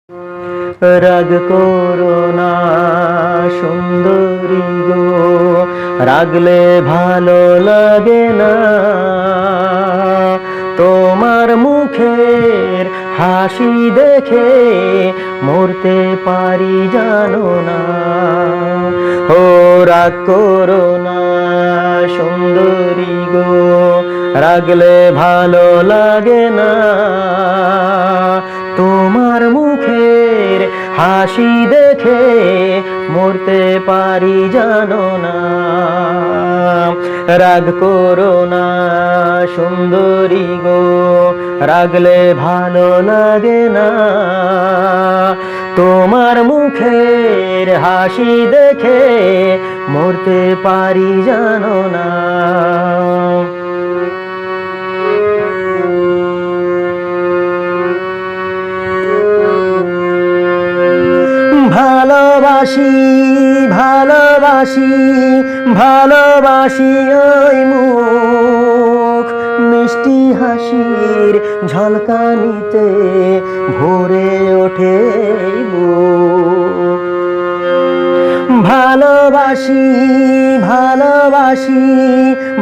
রাগ করো না সুন্দরী গো, রাগলে ভালো লাগে না। তোমার মুখের হাসি দেখে মরতে পারি জানো না। ও রাগ করো না সুন্দরী গো, রাগলে ভালো লাগে না। তোমার মুখের হাসি দেখে মরতে পারি জানো না। রাগ করো না সুন্দরী গো, রাগলে ভালো লাগে না। তোমার মুখের হাসি দেখে মরতে পারি জানো না। ভালোবাসি ভালোবাসি ভালোবাসি ওই মুখ, মিষ্টি হাসির ঝলকানিতে ভরে ওঠে বুক। ভালোবাসি ভালোবাসি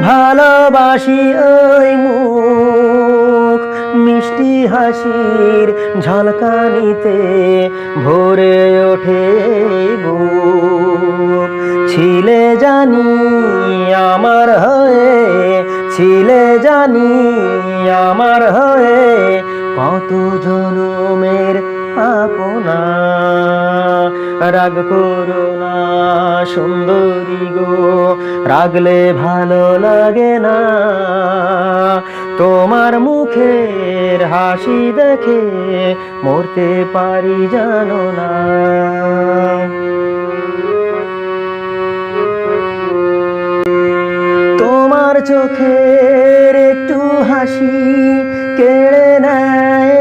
ভালোবাসি ওই মুখ, মিষ্টি হাসির ঝলকানিতে ভরে ওঠে বুক। ছিলে জানি আমার হয়ে, ছিলে জানি আমার হয়ে কত জনমের আপনা। রাগ করো না সুন্দরী গো, রাগলে ভালো লাগে না। তোমার মুখের হাসি দেখে মরতে পারি জানো না। তোমার চোখের একটু হাসি কেড়ে নেয়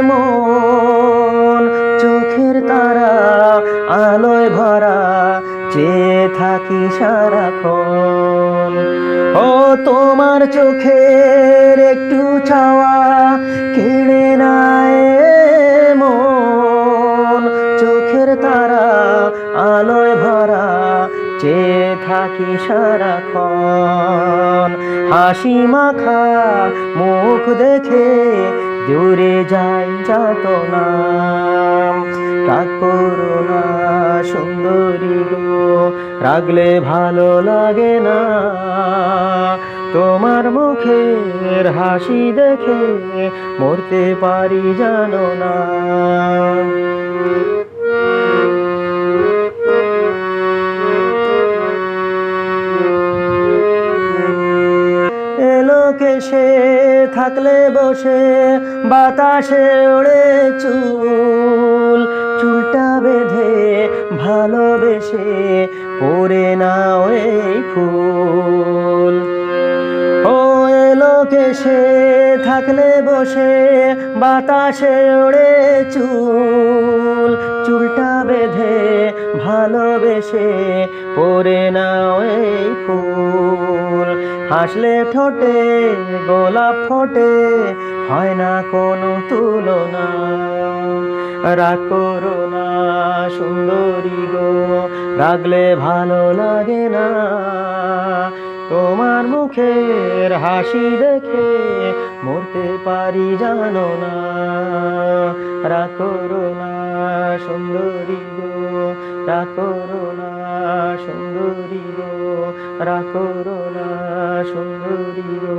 মন, চোখের তারা আলোয় ভরা চেয়ে থাকি সারাক্ষণ। ও তোমার চোখের একটু চাওয়া কেড়ে নেয় মন, চোখের তারা আলোয় ভরা চেয়ে থাকি সারাক্ষণ। হাসি মাখা মুখ দেখে দূরে যাই যাতনা। রাগ করো না সুন্দরী গো, রাগলে ভালো লাগে না। তোমার মুখের হাসি দেখে মরতে পারি জানো না। এলোকেশে থাকলে বসে বাতাসে ওড়ে চুল, চুলটা বেঁধে ভালোবেসে পরে নাও এই ফুল। ও এলোকেশে থাকলে বসে বাতাসে ওড়ে চুল, চুলটা বেঁধে ভালোবেসে পরে নাও এই ফুল। হাসলে ঠোঁটে গোলাপ ফোটে, হয় না কোনো তুলনা। রাগ করো না সুন্দরী গো, রাগলে ভালো লাগে না। তোমার মুখের হাসি দেখে মরতে পারি জানো না। রাগ করো না সুন্দরী গো, রাগ করো না সুন্দরী গো, রাগ করো না সুন্দরী গো।